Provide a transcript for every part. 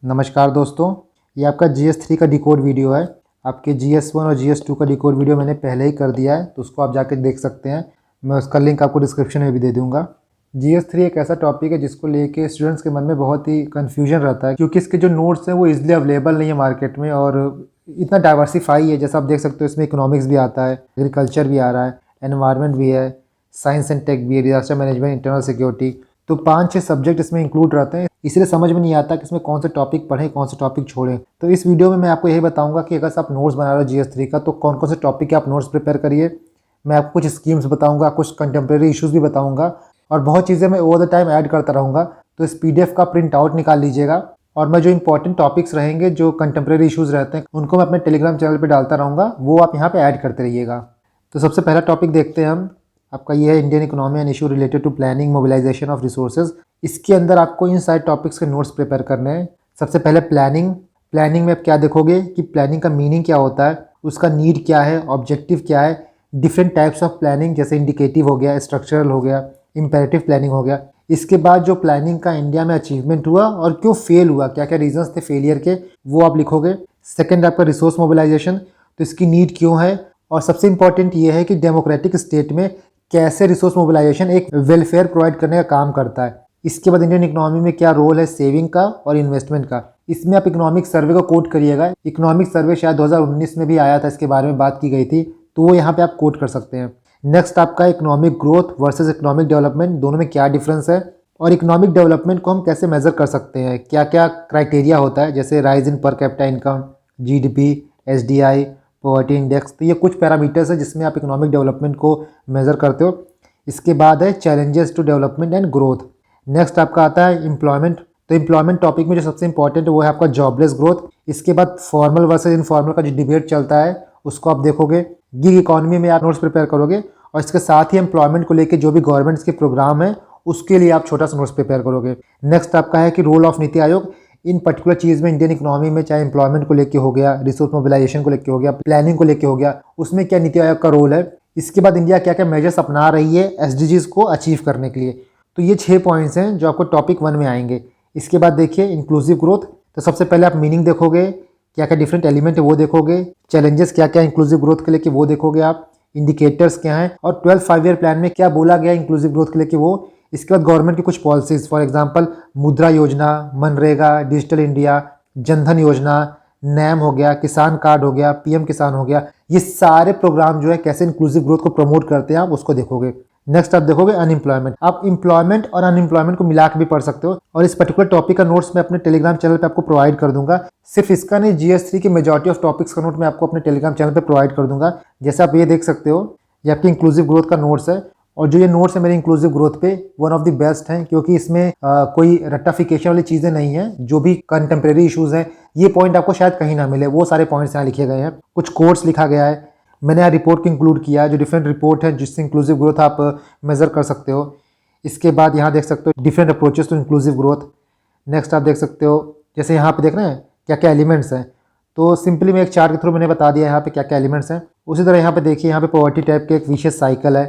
नमस्कार दोस्तों, ये आपका GS3 का डिकोड वीडियो है। आपके GS1 और GS2 का डिकोड वीडियो मैंने पहले ही कर दिया है, तो उसको आप जाके देख सकते हैं। मैं उसका लिंक आपको डिस्क्रिप्शन में भी दे दूंगा। GS3 एक ऐसा टॉपिक है जिसको लेके स्टूडेंट्स के मन में बहुत ही कन्फ्यूजन रहता है, क्योंकि इसके जो नोट्स हैं वो इजीली अवेलेबल नहीं है मार्केट में, और इतना डाइवर्सिफाई है। जैसा आप देख सकते हो, इसमें इकोनॉमिक्स भी आता है, एग्रीकल्चर भी आ रहा है, एनवायरनमेंट भी है, साइंस एंड टेक भी है, डिजास्टर मैनेजमेंट, इंटरनल सिक्योरिटी। तो 5-6 सब्जेक्ट इसमें इंक्लूड रहते हैं, इसलिए समझ में नहीं आता कि इसमें कौन से टॉपिक पढ़ें, कौन से टॉपिक छोड़ें। तो इस वीडियो में मैं आपको यही बताऊंगा कि अगर आप नोट्स बना रहे हो GS3 का, तो कौन कौन से टॉपिक के आप नोट्स प्रिपेयर करिए। मैं आपको कुछ स्कीम्स बताऊंगा, कुछ कंटेम्प्रेरी इश्यूज भी बताऊंगा, और बहुत चीज़ें मैं ओवर द टाइम ऐड करता रहूँगा। तो इस PDF का प्रिंट आउट निकाल लीजिएगा, और मैं जो इंपॉर्टेंट टॉपिक्स रहेंगे, जो कंटेम्प्रेरी इश्यूज रहते हैं, उनको मैं अपने टेलीग्राम चैनल पर डालता रहूँगा, वो आप यहाँ पर ऐड करते रहिएगा। तो सबसे पहला टॉपिक देखते हैं हम। आपका ये है Indian economy and issue related to planning mobilisation of resources. इसके अंदर आपको इन सारे टॉपिक्स के नोट्स प्रिपेयर करने हैं। सबसे पहले प्लानिंग में आप क्या देखोगे कि प्लानिंग का मीनिंग क्या होता है, उसका नीड क्या है, ऑब्जेक्टिव क्या है, डिफरेंट टाइप्स ऑफ प्लानिंग, जैसे इंडिकेटिव हो गया, स्ट्रक्चरल हो गया, इंपेरेटिव प्लानिंग हो गया। इसके बाद जो प्लानिंग का इंडिया में अचीवमेंट हुआ और क्यों फेल हुआ, क्या क्या रीजंस थे फेलियर के, वो आप लिखोगे। सेकेंड आपका रिसोर्स मोबिलाइजेशन, तो इसकी नीड क्यों है, और सबसे इंपॉर्टेंट ये है कि डेमोक्रेटिक स्टेट में कैसे रिसोर्स मोबिलाइजेशन एक वेलफेयर प्रोवाइड करने का काम करता है। इसके बाद इंडियन इकोनॉमी में क्या रोल है सेविंग का और इन्वेस्टमेंट का। इसमें आप इकोनॉमिक सर्वे को कोट करिएगा। इकोनॉमिक सर्वे शायद 2019 में भी आया था, इसके बारे में बात की गई थी, तो वो यहाँ पे आप कोट कर सकते हैं। नेक्स्ट आपका economic growth versus economic development, दोनों में क्या डिफरेंस है, और इकोनॉमिक डेवलपमेंट को हम कैसे मेजर कर सकते हैं, क्या क्या क्राइटेरिया होता है, जैसे rise in per capita income, GDP, SDI, poverty index. तो ये कुछ पैरामीटर्स है जिसमें आप इकोनॉमिक डेवलपमेंट को मेजर करते हो। इसके बाद है challenges to development and growth. Next आपका आता है एम्प्लॉयमेंट। तो एम्प्लॉयमेंट टॉपिक में जो सबसे इंपॉर्टेंट है वो है आपका जॉबलेस ग्रोथ। इसके बाद फॉर्मल वर्सेस इनफॉर्मल का जो डिबेट चलता है उसको आप देखोगे। गिग इकोनॉमी में आप नोट्स प्रिपेयर करोगे, और इसके साथ ही एम्प्लॉयमेंट को लेकर जो भी गवर्नमेंट्स के प्रोग्राम है उसके लिए आप छोटा सा नोट्स प्रिपेयर करोगे। नेक्स्ट आपका है कि role of NITI Aayog in particular चीज़ में, इंडियन इकोनॉमी में, चाहे एम्प्लॉयमेंट को लेके हो गया, रिसोर्स मोबिलाइजेशन को लेके हो गया, प्लानिंग को लेके हो गया, उसमें क्या नीति आयोग का रोल है। इसके बाद इंडिया क्या क्या मेजर्स अपना रही है SDGs को अचीव करने के लिए। तो ये 6 पॉइंट्स हैं जो आपको टॉपिक 1 में आएंगे। इसके बाद देखिए इंक्लूसिव ग्रोथ। तो सबसे पहले आप मीनिंग देखोगे, क्या क्या डिफरेंट एलिमेंट है वो देखोगे, चैलेंजेस क्या क्या इंक्लूसिव ग्रोथ के लिए कि वो देखोगे आप, इंडिकेटर्स क्या हैं, और 12 5 ईयर प्लान में क्या बोला गया इंक्लूसिव ग्रोथ के लिए कि वो। इसके बाद गवर्नमेंट की कुछ पॉलिसीज, फॉर एग्जांपल मुद्रा योजना, मनरेगा, डिजिटल इंडिया, जनधन योजना, नैम हो गया, किसान कार्ड हो गया, PM किसान हो गया, ये सारे प्रोग्राम जो है कैसे इंक्लूसिव ग्रोथ को प्रमोट करते हैं आप उसको देखोगे। नेक्स्ट आप देखोगे अनएम्प्लॉयमेंट। आप एम्प्लॉयमेंट और अनएम्प्लॉयमेंट को मिला के भी पढ़ सकते हो, और इस पर्टिकुलर टॉपिक का नोट्स मैं अपने टेलीग्राम चैनल पे आपको प्रोवाइड कर दूंगा। सिर्फ इसका नहीं, GS3 की मेजॉरिटी ऑफ टॉपिक्स का नोट मैं आपको अपने टेलीग्राम चैनल पे प्रोवाइड कर दूंगा। जैसे आप ये देख सकते हो, ये आपकी इंक्लूसिव ग्रोथ का नोट्स है, और जो ये नोट्स है मेरे इंक्लूसिव ग्रोथ पे वन ऑफ द बेस्ट हैं, क्योंकि इसमें कोई रट्टाफिकेशन वाली चीज़ें नहीं हैं। जो भी कंटेम्प्रेरी इशूज़ हैं, ये पॉइंट आपको शायद कहीं ना मिले, वो सारे पॉइंट्स यहाँ लिखे गए हैं। कुछ कोट्स लिखा गया है, मैंने यहाँ रिपोर्ट को इंक्लूड किया है, जो डिफरेंट रिपोर्ट है जिससे इंक्लूसिव ग्रोथ आप मेजर कर सकते हो। इसके बाद यहाँ देख सकते हो different approaches to inclusive growth. Next आप देख सकते हो, जैसे यहाँ पे देख रहे हैं क्या क्या एलिमेंट्स हैं, तो सिंपली मैं एक चार्ट के थ्रू मैंने बता दिया यहाँ पे क्या क्या एलिमेंट्स हैं। उसी तरह यहाँ पे देखिए, यहाँ पे पॉवर्टी टाइप के एक विशेष साइकिल है,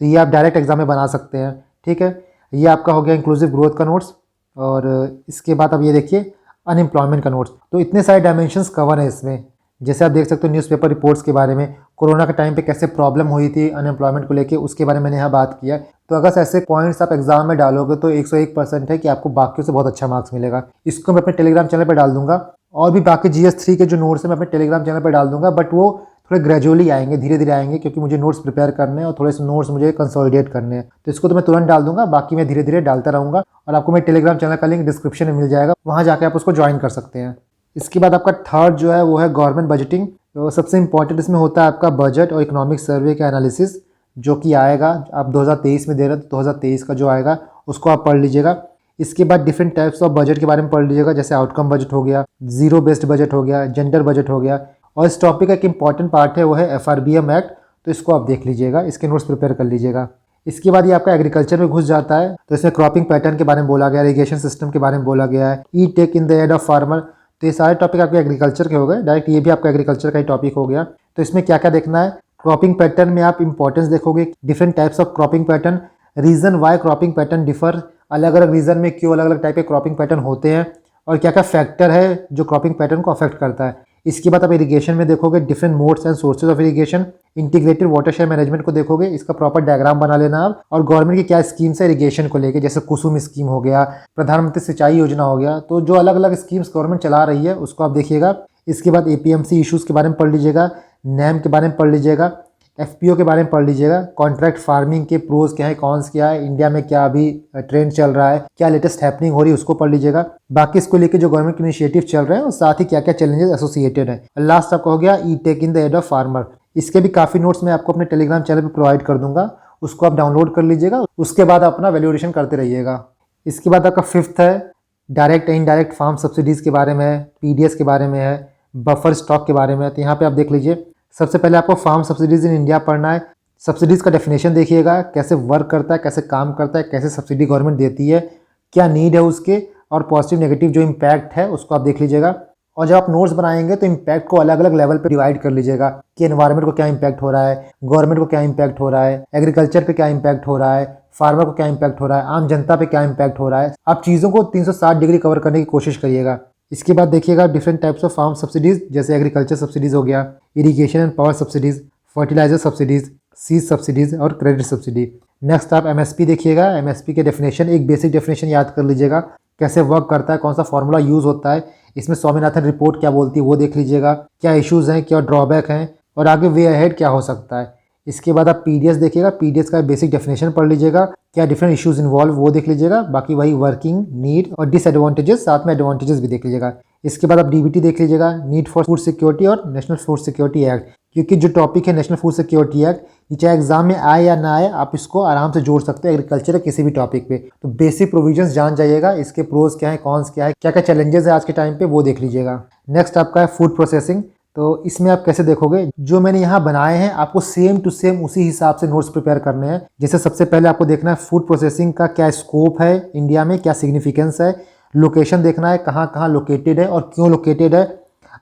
तो ये आप डायरेक्ट एग्जाम में बना सकते हैं। ठीक है, ये आपका हो गया इंक्लूसिव ग्रोथ का नोट्स। और इसके बाद अब ये देखिए अनएम्प्लॉयमेंट का नोट्स। तो इतने सारे डायमेंशंस कवर है इसमें। जैसे आप देख सकते हो न्यूज़पेपर रिपोर्ट्स के बारे में, कोरोना के टाइम पे कैसे प्रॉब्लम हुई थी अनएम्प्लॉयमेंट को लेके, उसके बारे में मैंने यहाँ बात किया। तो अगर ऐसे पॉइंट्स आप एग्जाम में डालोगे तो 101% है कि आपको बाकियों से बहुत अच्छा मार्क्स मिलेगा। इसको मैं अपने टेलीग्राम चैनल पर डाल दूंगा, और भी बाकी GS3 के जो नोट्स हैं मैं अपने टेलीग्राम चैनल पर डाल दूंगा, बट वो थोड़े ग्रेजुअली आएंगे, धीरे धीरे आएंगे, क्योंकि मुझे नोट्स प्रिपेयर करने हैं और थोड़े से नोट्स मुझे कंसोलिडेट करने हैं। तो इसको तो मैं तुरंत डाल दूंगा, बाकी मैं धीरे धीरे डालता रहूँगा, और आपको मेरे टेलीग्राम चैनल का लिंक डिस्क्रिप्शन में मिल जाएगा, वहाँ जाकर आप उसको ज्वाइन कर सकते हैं। इसके बाद आपका थर्ड जो है वो है गवर्नमेंट बजटिंग। तो सबसे इंपॉर्टेंट इसमें होता है आपका बजट और इकोनॉमिक सर्वे का एनालिसिस, जो कि आएगा, आप 2023 में दे रहे हो तो 2023 का जो आएगा उसको आप पढ़ लीजिएगा। इसके बाद डिफरेंट टाइप्स ऑफ बजट के बारे में पढ़ लीजिएगा, जैसे आउटकम बजट हो गया, जीरो बेस्ड बजट हो गया, जेंडर बजट हो गया, और इस टॉपिक का एक इंपॉर्टेंट पार्ट है वो है FRBM एक्ट, तो इसको आप देख लीजिएगा, इसके नोट्स प्रिपेयर कर लीजिएगा। इसके बाद ये आपका एग्रीकल्चर में घुस जाता है, तो इसमें क्रॉपिंग पैटर्न के बारे में बोला गया है, इरिगेशन सिस्टम के बारे में बोला गया है, e take in the aid of farmer. तो ये सारे टॉपिक आपके एग्रीकल्चर के हो गए, डायरेक्ट ये भी आपका एग्रीकल्चर का ही टॉपिक हो गया। तो इसमें क्या क्या देखना है, क्रॉपिंग पैटर्न में आप इंपॉर्टेंस देखोगे, different types of cropping pattern, region why cropping pattern differ, अलग अलग रीजन में क्यों अलग अलग टाइप के क्रॉपिंग पैटर्न होते हैं, और क्या क्या फैक्टर है जो क्रॉपिंग पैटर्न को अफेक्ट करता है। इसके बाद आप इरिगेशन में देखोगे different modes and sources of irrigation, integrated watershed management को देखोगे, इसका प्रॉपर डायग्राम बना लेना आप, और गवर्नमेंट की क्या स्कीम्स है इरिगेशन को लेके, जैसे कुसुम स्कीम हो गया, प्रधानमंत्री सिंचाई योजना हो गया, तो जो अलग अलग स्कीम्स गवर्नमेंट चला रही है उसको आप देखिएगा। इसके बाद APMC इश्यूज़ के बारे में पढ़ लीजिएगा, NAM के बारे में पढ़ लीजिएगा, FPO के बारे में पढ़ लीजिएगा, कॉन्ट्रैक्ट फार्मिंग के प्रोज क्या है कॉन्स क्या है, इंडिया में क्या अभी ट्रेंड चल रहा है, क्या लेटेस्ट हैपनिंग हो रही है उसको पढ़ लीजिएगा। बाकी इसको लेके जो गवर्नमेंट के इनिशिएटिव चल रहे हैं और साथ ही क्या क्या चैलेंजेस एसोसिएटेड है। लास्ट आपका हो गया e tech in the aid of farmer. इसके भी काफ़ी नोट्स मैं आपको अपने टेलीग्राम चैनल पर प्रोवाइड कर दूंगा, उसको आप डाउनलोड कर लीजिएगा, उसके बाद अपना वैल्यूएशन करते रहिएगा। इसके बाद आपका 5th है direct and indirect farm subsidies के बारे में है, PDS के बारे में है, बफर स्टॉक के बारे में है। तो यहाँ पे आप देख लीजिए, सबसे पहले आपको फार्म सब्सिडीज़ इन इंडिया पढ़ना है। सब्सिडीज़ का डेफिनेशन देखिएगा, कैसे वर्क करता है, कैसे काम करता है, कैसे सब्सिडी गवर्नमेंट देती है, क्या नीड है उसके, और पॉजिटिव नेगेटिव जो इम्पैक्ट है उसको आप देख लीजिएगा। और जब आप नोट्स बनाएंगे तो इम्पैक्ट को अलग अलग लेवल पर डिवाइड कर लीजिएगा कि एनवायरनमेंट को क्या इम्पैक्ट हो रहा है, गवर्नमेंट को क्या इम्पैक्ट हो रहा है, एग्रीकल्चर पे क्या इम्पैक्ट हो रहा है, फार्मर को क्या इम्पैक्ट हो रहा है, आम जनता पे क्या इम्पैक्ट हो रहा है। आप चीज़ों को 360 डिग्री कवर करने की कोशिश करिएगा। इसके बाद देखिएगा different types of farm subsidies, जैसे एग्रीकल्चर सब्सिडीज़ हो गया, irrigation and power subsidies, fertiliser subsidies, seed subsidies और क्रेडिट सब्सिडी। नेक्स्ट आप MSP देखिएगा, MSP के डेफिनेशन, एक बेसिक डेफिनेशन याद कर लीजिएगा, कैसे वर्क करता है, कौन सा फॉर्मूला यूज़ होता है, इसमें स्वामीनाथन रिपोर्ट क्या बोलती है वो देख लीजिएगा, क्या इश्यूज़ हैं, क्या ड्रॉबैक हैं, और आगे वे अहेड क्या हो सकता है। इसके बाद आप PDS देखिएगा, PDS का बेसिक डेफिनेशन पढ़ लीजिएगा, क्या डिफरेंट इश्यूज़ इन्वॉल्व वो देख लीजिएगा, बाकी वही वर्किंग, नीड और डिसएडवांटेजेस, साथ में एडवांटेजेस भी देख लीजिएगा। इसके बाद आप DBT देख लीजिएगा, नीड फॉर फूड सिक्योरिटी और नेशनल फूड सिक्योरिटी एक्ट, क्योंकि जो टॉपिक है नेशनल फूड सिक्योरिटी एक्ट, ये चाहे एग्जाम में आए या ना आए, आप इसको आराम से जोड़ सकते हो एग्रीकल्चर के किसी भी टॉपिक पे। तो बेसिक प्रोविजंस जान जाइएगा, इसके प्रोज क्या है, कॉन्स क्या है, क्या क्या चैलेंजेस है आज के टाइम पे, वो देख लीजिएगा। नेक्स्ट आपका है फूड प्रोसेसिंग। तो इसमें आप कैसे देखोगे, जो मैंने यहाँ बनाए हैं आपको सेम टू सेम उसी हिसाब से नोट्स प्रिपेयर करने हैं। जैसे सबसे पहले आपको देखना है फूड प्रोसेसिंग का क्या स्कोप है इंडिया में, क्या सिग्निफिकेंस है, लोकेशन देखना है, कहाँ कहाँ लोकेटेड है और क्यों लोकेटेड है,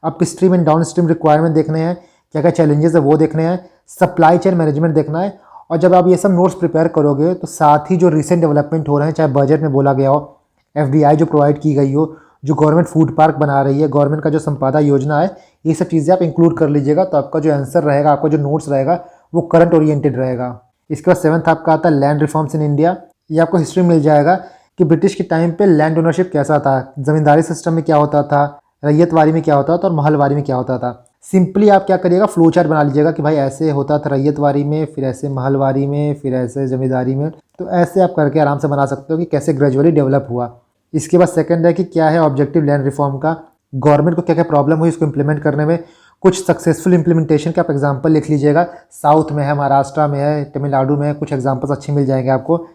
up stream and down stream requirement देखने हैं, क्या क्या चैलेंजेस है वो देखने हैं, सप्लाई चेन मैनेजमेंट देखना है। और जब आप ये सब नोट्स प्रिपेयर करोगे तो साथ ही जो रिसेंट डेवलपमेंट हो रहे हैं, चाहे बजट में बोला गया हो, FDI जो प्रोवाइड की गई हो, जो गवर्नमेंट फूड पार्क बना रही है, गवर्नमेंट का जो संपादा योजना है, ये सब चीज़ें आप इंक्लूड कर लीजिएगा, तो आपका जो आंसर रहेगा, आपका जो नोट्स रहेगा वो करंट ओरिएंटेड रहेगा। इसके बाद 7th आपका आता है लैंड रिफॉर्म्स इन इंडिया। ये आपको हिस्ट्री मिल जाएगा कि ब्रिटिश के टाइम पे लैंड ओनरशिप कैसा था, जमींदारी सिस्टम में क्या होता था, रैयतवारी में क्या होता था और महलवारी में क्या होता था। सिंपली आप क्या करिएगा, फ्लो चार्ट बना लीजिएगा कि भाई ऐसे होता था रैयतवारी में, फिर ऐसे महलवारी में, फिर ऐसे जमींदारी में। तो ऐसे आप करके आराम से बना सकते हो कि कैसे ग्रेजुअली डेवलप हुआ। इसके बाद सेकंड है कि क्या है ऑब्जेक्टिव लैंड रिफॉर्म का, गवर्नमेंट को क्या क्या प्रॉब्लम हुई इसको इम्प्लीमेंट करने में, कुछ सक्सेसफुल इम्प्लीमेंटेशन के आप एग्जाम्पल लिख लीजिएगा। साउथ में है, महाराष्ट्र में है, तमिलनाडु में है, कुछ एग्जाम्पल्स अच्छे मिल जाएंगे आपको।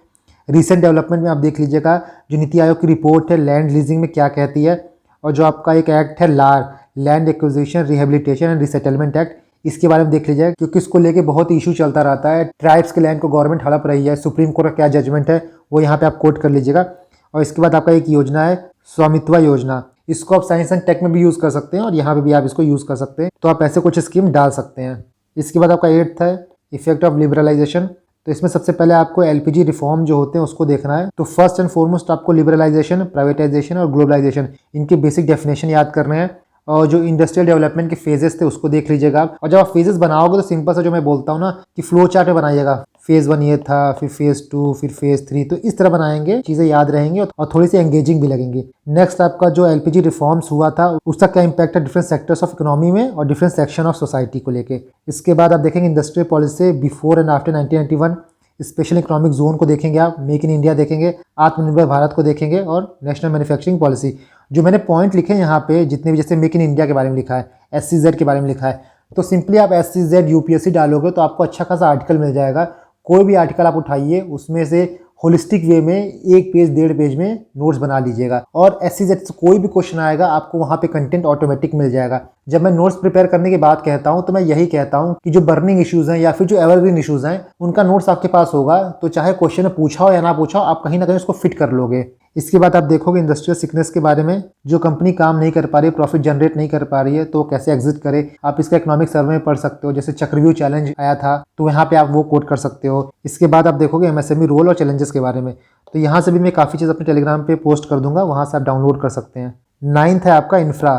रिसेंट डेवलपमेंट में आप देख लीजिएगा जो नीति आयोग की रिपोर्ट है लैंड लीजिंग में क्या कहती है, और जो आपका एक एक्ट है लार, land acquisition rehabilitation and resettlement act, इसके बारे में देख लीजिएगा, क्योंकि इसको लेके बहुत इशू चलता रहता है। ट्राइब्स के लैंड को गवर्नमेंट हड़प रही है, सुप्रीम कोर्ट का क्या जजमेंट है वो यहाँ पे आप कोट कर लीजिएगा। और इसके बाद आपका एक योजना है स्वामित्व योजना, इसको आप साइंस एंड टेक में भी यूज़ कर सकते हैं और यहाँ पे भी आप इसको यूज़ कर सकते हैं। तो आप ऐसे कुछ स्कीम डाल सकते हैं। इसके बाद आपका 8th है इफेक्ट ऑफ लिबरलाइजेशन। तो इसमें सबसे पहले आपको LPG रिफॉर्म जो होते हैं उसको देखना है। तो फर्स्ट एंड फॉरमोस्ट आपको लिबरलाइजेशन, प्राइवेटाइजेशन और ग्लोबलाइजेशन, इनके बेसिक डेफिनेशन याद करने हैं। और जो इंडस्ट्रियल डेवलपमेंट के फेजेस थे उसको देख लीजिएगा आप। और जब आप फेजेस बनाओगे तो सिंपल सा जो मैं बोलता हूँ ना कि फ्लो चार्ट में बनाइएगा, फेज़ 1 ये था, फिर फेज़ 2, फिर फेज़ 3, तो इस तरह बनाएंगे, चीज़ें याद रहेंगी और थोड़ी सी एंगेजिंग भी लगेंगी। नेक्स्ट आपका जो LPG रिफॉर्म्स हुआ था उसका क्या इंपैक्ट है डिफरेंट सेक्टर्स ऑफ इकोनॉमी में और डिफरेंट सेक्शन ऑफ सोसाइटी को लेके। इसके बाद आप देखेंगे industrial policy before and after 1991, special economic zone को देखेंगे आप, मेक इन इंडिया देखेंगे, आत्मनिर्भर भारत को देखेंगे और नेशनल मैन्युफैक्चरिंग पॉलिसी। जो मैंने पॉइंट लिखे हैं यहाँ पे जितने भी, जैसे मेक इन इंडिया के बारे में लिखा है, SCZ के बारे में लिखा है, तो सिंपली आप SCZ UPSC डालोगे तो आपको अच्छा खासा आर्टिकल मिल जाएगा। कोई भी आर्टिकल आप उठाइए उसमें से होलिस्टिक वे में 1 पेज 1.5 पेज में नोट्स बना लीजिएगा और SCZ से कोई भी क्वेश्चन आएगा आपको वहाँ पे कंटेंट ऑटोमेटिक मिल जाएगा। जब मैं नोट्स प्रिपेयर करने की बात कहता हूँ तो मैं यही कहता हूँ कि जो बर्निंग इश्यूज़ हैं या फिर जो एवरग्रीन इश्यूज़ हैं उनका नोट्स आपके पास होगा, तो चाहे क्वेश्चन में पूछा हो या ना पूछा हो, आप कहीं ना कहीं उसको फिट कर लोगे। इसके बाद आप देखोगे इंडस्ट्रियल सिकनेस के बारे में, जो कंपनी काम नहीं कर पा रही है, प्रॉफिट जनरेट नहीं कर पा रही है, तो कैसे एग्जिट करे। आप इसका इकोनॉमिक सर्वे में पढ़ सकते हो, जैसे चक्रव्यूह चैलेंज आया था तो यहाँ पे आप वो कोट कर सकते हो। इसके बाद आप देखोगे MSME रोल और चैलेंजेस के बारे में, तो यहाँ से भी मैं काफ़ी चीज़ अपने टेलीग्राम पे पोस्ट कर दूंगा, वहाँ से आप डाउनलोड कर सकते हैं। नाइन्थ है आपका इंफ्रा।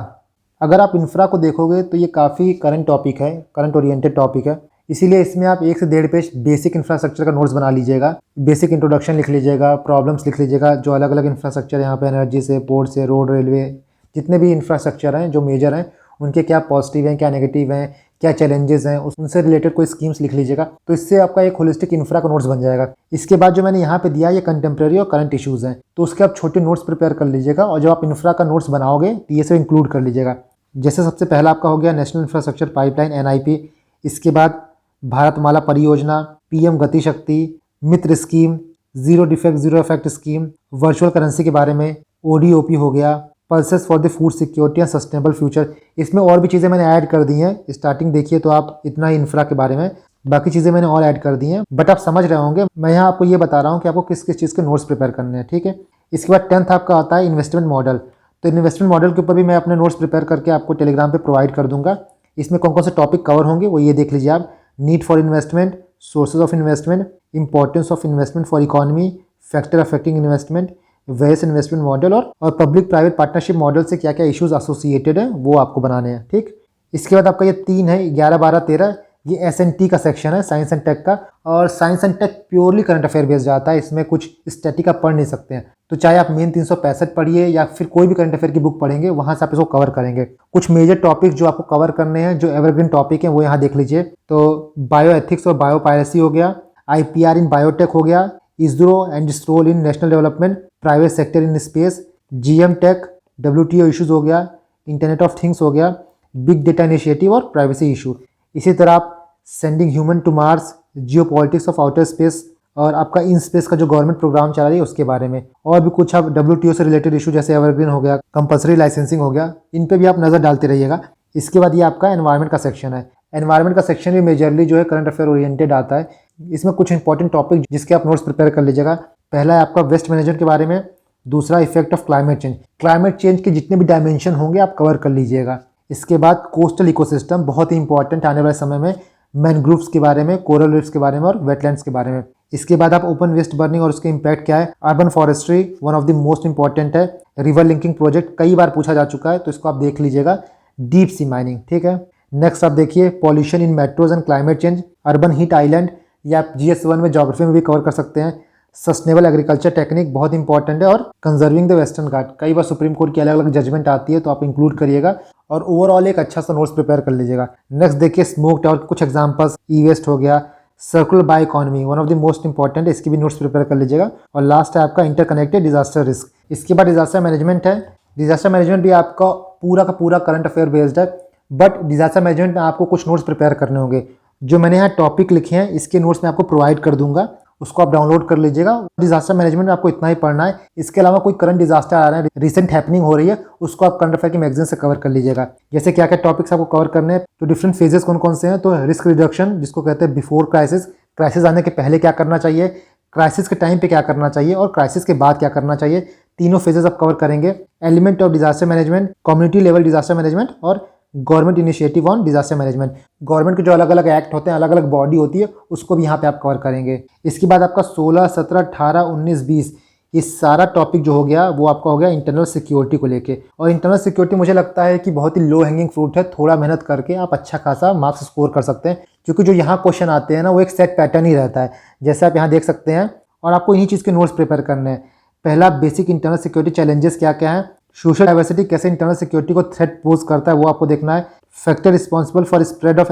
अगर आप इंफ्रा को देखोगे तो ये काफ़ी करंट टॉपिक है, करंट ओरिएंटेड टॉपिक है, इसीलिए इसमें आप 1 से 1.5 पेज बेसिक इंफ्रास्ट्रक्चर का नोट्स बना लीजिएगा। बेसिक इंट्रोडक्शन लिख लीजिएगा, प्रॉब्लम्स लिख लीजिएगा, जो अलग अलग इंफ्रास्ट्रक्चर यहाँ पे एनर्जी से, पोर्ट से, रोड, रेलवे, जितने भी इंफ्रास्ट्रक्चर हैं जो मेजर हैं उनके क्या पॉजिटिव हैं, क्या नेगेटिव हैं, क्या चैलेंजेस हैं, उनसे रिलेटेड कोई स्कीम्स लिख लीजिएगा। तो इससे आपका एक होलिस्टिक इंफ्रा का नोट्स बन जाएगा। इसके बाद जो मैंने यहाँ पे दिया ये कंटेम्प्रेरी और करंट इशूज़ हैं, तो उसके आप छोटे नोट्स प्रिपेयर कर लीजिएगा और जब आप इंफ्रा का नोट्स बनाओगे तो ये सब इंक्लूड कर लीजिएगा। जैसे सबसे पहला आपका हो गया नेशनल इंफ्रास्ट्रक्चर पाइपलाइन NIP, इसके बाद भारतमाला परियोजना, PM Gati Shakti, Mitra scheme, zero defect zero effect scheme, virtual currency के बारे में, ODOP हो गया, pulses for the food security and sustainable future. इसमें और भी चीज़ें मैंने ऐड कर दी हैं। स्टार्टिंग देखिए तो आप इतना ही इंफ्रा के बारे में, बाकी चीज़ें मैंने और ऐड कर दी हैं, बट आप समझ रहे होंगे मैं यहाँ आपको ये बता रहा हूँ कि आपको किस किस चीज़ के नोट्स प्रिपेयर करने हैं, ठीक है। इसके बाद 10th आपका आता है इन्वेस्टमेंट मॉडल। तो इन्वेस्टमेंट मॉडल के ऊपर भी मैं अपने नोट्स प्रिपेयर करके आपको टेलीग्राम पर प्रोवाइड कर दूंगा। इसमें कौन कौन से टॉपिक कवर होंगे वो ये देख लीजिए आप। Need for investment, sources of investment, importance of investment for economy, factor affecting investment, various investment model और पब्लिक प्राइवेट पार्टनरशिप मॉडल से क्या क्या इश्यूज एसोसिएटेड हैं वो आपको बनाने हैं, ठीक। इसके बाद आपका ये 3 है 11, 12, 13, ये SNT का सेक्शन है, साइंस एंड टेक का। और science and tech purely current affair based जाता है, इसमें कुछ स्टैटिक आप पढ़ नहीं सकते हैं। तो चाहे आप मेन 365 पढ़िए या फिर कोई भी करंट अफेयर की बुक पढ़ेंगे, वहां से आप इसको कवर करेंगे। कुछ मेजर टॉपिक जो आपको कवर करने हैं, जो एवरग्रीन टॉपिक हैं वो यहाँ देख लीजिए। तो बायो एथिक्स और बायो पायरेसी हो गया, IPR इन बायोटेक हो गया, ISRO and its role in national development, private sector in space, GM tech, WTO issues हो गया, इंटरनेट ऑफ थिंग्स हो गया, बिग डेटा इनिशिएटिव और प्राइवेसी इशू। इसी तरह आप sending human to Mars, geopolitics of outer space और आपका इन स्पेस का जो गवर्नमेंट प्रोग्राम चला रही है उसके बारे में, और भी कुछ आप WTO से रिलेटेड इशू जैसे एवरग्रीन हो गया, कंपल्सरी लाइसेंसिंग हो गया, इन पे भी आप नज़र डालते रहिएगा। इसके बाद ये आपका एनवायरनमेंट का सेक्शन है। एनवायरनमेंट का सेक्शन भी मेजरली जो है करंट अफेयर ओरिएंटेड आता है। इसमें कुछ इंपॉर्टेंट टॉपिक जिसके आप नोट्स प्रिपेयर कर लीजिएगा। पहला है आपका वेस्ट मैनेजमेंट के बारे में, दूसरा effect of climate change. Climate change के जितने भी डायमेंशन होंगे आप कवर कर लीजिएगा। इसके बाद कोस्टल इकोसिस्टम बहुत ही इंपॉर्टेंट आने वाले समय में, मैनग्रूव्स के बारे में, कोरल रीफ्स के बारे में और वेटलैंड्स के बारे में। इसके बाद आप ओपन वेस्ट बर्निंग और उसके इम्पैक्ट क्या है। Urban forestry one of the most important है। रिवर लिंकिंग प्रोजेक्ट कई बार पूछा जा चुका है तो इसको आप देख लीजिएगा। डीप सी माइनिंग, ठीक है। नेक्स्ट आप देखिए pollution in metros and climate change, urban heat island, या आप GS1 में ज्योग्राफी में भी कवर कर सकते हैं। सस्टेनेबल एग्रीकल्चर टेक्निक बहुत इंपॉर्टेंट है, और कंजर्विंग द वेस्टर्न घाट कई बार सुप्रीम कोर्ट की अलग अलग जजमेंट आती है तो आप इंक्लूड करिएगा और ओवरऑल एक अच्छा सा नोट्स प्रिपेयर कर लीजिएगा। नेक्स्ट देखिए स्मोक टावर के कुछ एग्जांपल्स, ई वेस्ट हो गया, circular bio economy one of the most important है, इसकी भी नोट्स प्रिपेयर कर लीजिएगा। और लास्ट है आपका इंटरकनेक्टेड डिजास्टर रिस्क। इसके बाद डिजास्टर मैनेजमेंट है। डिजास्टर मैनेजमेंट भी आपका पूरा का पूरा करंट अफेयर बेस्ड है, बट डिजास्टर मैनेजमेंट में आपको कुछ नोट्स प्रिपेयर करने होंगे। जो मैंने यहाँ टॉपिक लिखे हैं इसके नोट्स मैं आपको प्रोवाइड कर दूंगा, उसको आप डाउनलोड कर लीजिएगा। डिजास्टर मैनेजमेंट में आपको इतना ही पढ़ना है। इसके अलावा कोई करंट डिजास्टर आ रहा है, रिसेंट हैपनिंग हो रही है, उसको आप करंट अफेयर की मैगजीन से कवर कर लीजिएगा। जैसे क्या क्या टॉपिक्स आपको कवर करने हैं, तो डिफरेंट फेजेस कौन कौन से हैं। तो रिस्क रिडक्शन जिसको कहते हैं बिफोर क्राइसिस, क्राइसिस आने के पहले क्या करना चाहिए, क्राइसिस के टाइम पे क्या करना चाहिए और क्राइसिस के बाद क्या करना चाहिए, तीनों फेजेस आप कवर करेंगे। Element of disaster management, community level disaster management और government initiative on disaster management. Government के जो अलग अलग एक्ट होते हैं, अलग अलग बॉडी होती है, उसको भी यहाँ पे आप कवर करेंगे। इसके बाद आपका 16, 17, 18, 19, 20 ये सारा टॉपिक जो हो गया वो आपका हो गया इंटरनल सिक्योरिटी को लेके। और इंटरनल सिक्योरिटी मुझे लगता है कि बहुत ही लो हैंगिंग फ्रूट है, थोड़ा मेहनत करके आप अच्छा खासा मार्क्स स्कोर कर सकते हैं, क्योंकि जो यहाँ क्वेश्चन आते हैं ना वो एक सेट पैटर्न ही रहता है, जैसे आप यहाँ देख सकते हैं। और आपको इन्हीं चीज़ के नोट्स प्रिपेयर करने हैं। पहला बेसिक इंटरनल सिक्योरिटी चैलेंजेस क्या क्या है, सोशल डाइवर्सिटी कैसे इंटरनल सिक्योरिटी को थ्रेट पोज करता है वो आपको देखना है। Factor responsible for spread of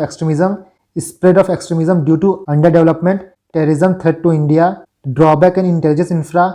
extremism due to underdevelopment, terrorism threat to India, drawback in intelligence infra,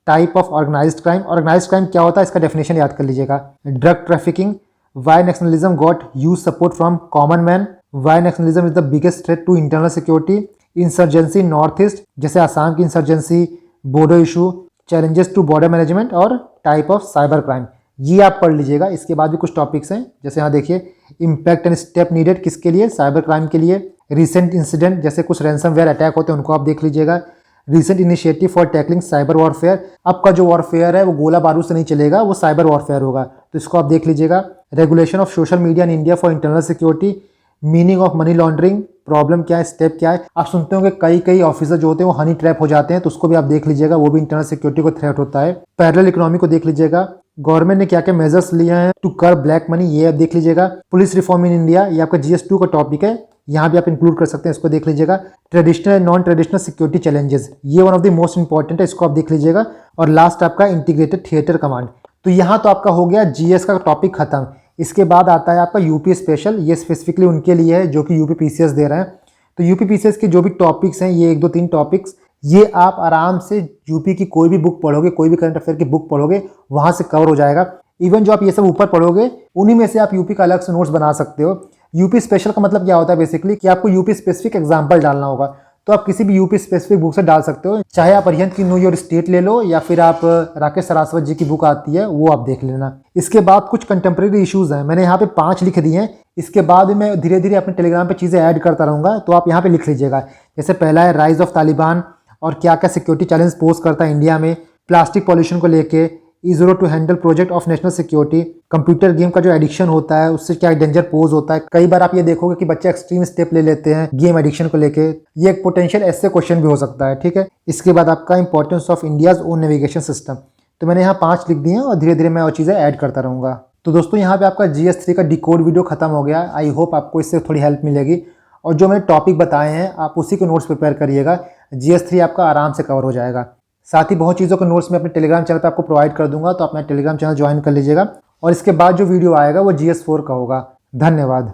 type of organised crime. Organised crime क्या होता है इसका डेफिनेशन याद कर लीजिएगा। Drug trafficking, why nationalism got huge support from common man, why nationalism is the biggest threat to internal security, insurgency north east जैसे आसाम की insurgency, Bodo issue, challenges to border management और टाइप ऑफ साइबर क्राइम। ये आप पढ़ लीजिएगा। इसके बाद भी कुछ टॉपिक्स हैं, जैसे यहाँ देखिए इम्पैक्ट एंड स्टेप नीडेड किसके लिए, साइबर क्राइम के लिए। रिसेंट इंसिडेंट जैसे कुछ रैंसमवेयर अटैक होते हैं उनको आप देख लीजिएगा। Recent initiative for tackling cyber warfare, आपका जो वॉरफेयर है वो गोला बारूद से नहीं चलेगा, वो साइबर वॉरफेयर होगा, तो इसको आप देख लीजिएगा। Regulation of social media in India for internal security, meaning of money laundering, problem क्या है, स्टेप क्या है। आप सुनते होंगे कई ऑफिसर जो होते हैं वो हनी ट्रैप हो जाते हैं, तो उसको भी आप देख लीजिएगा, वो भी इंटरनल सिक्योरिटी को थ्रेट होता है। पैरेलल इकोनॉमी को देख लीजिएगा। गवर्नमेंट ने क्या क्या मेजर्स लिए हैं टू कर्ब ब्लैक मनी, ये आप देख लीजिएगा। पुलिस रिफॉर्म इन इंडिया, ये आपका GS2 का टॉपिक है, यहाँ भी आप इंक्लूड कर सकते हैं, इसको देख लीजिएगा। Traditional and non traditional security challenges, ये one of the most important है, इसको आप देख लीजिएगा। और लास्ट आपका इंटीग्रेटेड थिएटर कमांड। तो यहाँ तो आपका हो गया GS का टॉपिक खत्म। इसके बाद आता है आपका यूपी स्पेशल, ये स्पेसिफिकली उनके लिए है जो कि यूपी PCS दे रहे हैं। तो यूपी PCS के जो भी टॉपिक्स हैं, ये 1 2 3 टॉपिक्स, ये आप आराम से यूपी की कोई भी बुक पढ़ोगे, कोई भी करंट अफेयर की बुक पढ़ोगे, वहां से कवर हो जाएगा। इवन जो आप ये सब ऊपर पढ़ोगे, उन्हीं में से आप यूपी का अलग से नोट्स बना सकते हो। यूपी स्पेशल का मतलब क्या होता है बेसिकली कि आपको यूपी स्पेसिफिक एग्जाम्पल डालना होगा, तो आप किसी भी यूपी स्पेसिफिक बुक से डाल सकते हो। चाहे आप अरिहंत की नो योर स्टेट ले लो, या फिर आप राकेश सरास्वत जी की बुक आती है वो आप देख लेना। इसके बाद कुछ कंटेम्प्रेरी इश्यूज हैं, मैंने यहाँ पे 5 लिख दिए हैं। इसके बाद मैं धीरे धीरे अपने टेलीग्राम पे चीज़ें ऐड करता रहूँगा, तो आप यहाँ पे लिख लीजिएगा। जैसे पहला है राइज ऑफ तालिबान, और क्या क्या सिक्योरिटी चैलेंज पोज करता है इंडिया में, प्लास्टिक पॉल्यूशन को लेके, E0 to handle project of national security, computer game का जो एडिक्शन होता है उससे क्या डेंजर पोज होता है। कई बार आप ये देखोगे कि बच्चे एक्सट्रीम स्टेप ले लेते हैं गेम एडिक्शन को लेके, ये एक पोटेंशियल ऐसे क्वेश्चन भी हो सकता है, ठीक है। इसके बाद आपका importance of India's own navigation system, तो मैंने यहाँ 5 लिख दिए हैं और धीरे धीरे मैं और चीज़ें ऐड करता रहूँगा। तो दोस्तों यहाँ पे आपका GS3 का डिकोड वीडियो खत्म हो गया। आई होप आपको इससे थोड़ी हेल्प मिलेगी, और जो मैंने टॉपिक बताए हैं आप उसी के नोट्स प्रिपेयर करिएगा। GS3 आपका आराम से कवर हो जाएगा। साथ ही बहुत चीज़ों के नोट्स मैं अपने टेलीग्राम चैनल पे आपको प्रोवाइड कर दूंगा, तो आप मेरा टेलीग्राम चैनल ज्वाइन कर लीजिएगा। और इसके बाद जो वीडियो आएगा वो GS4 का होगा। धन्यवाद।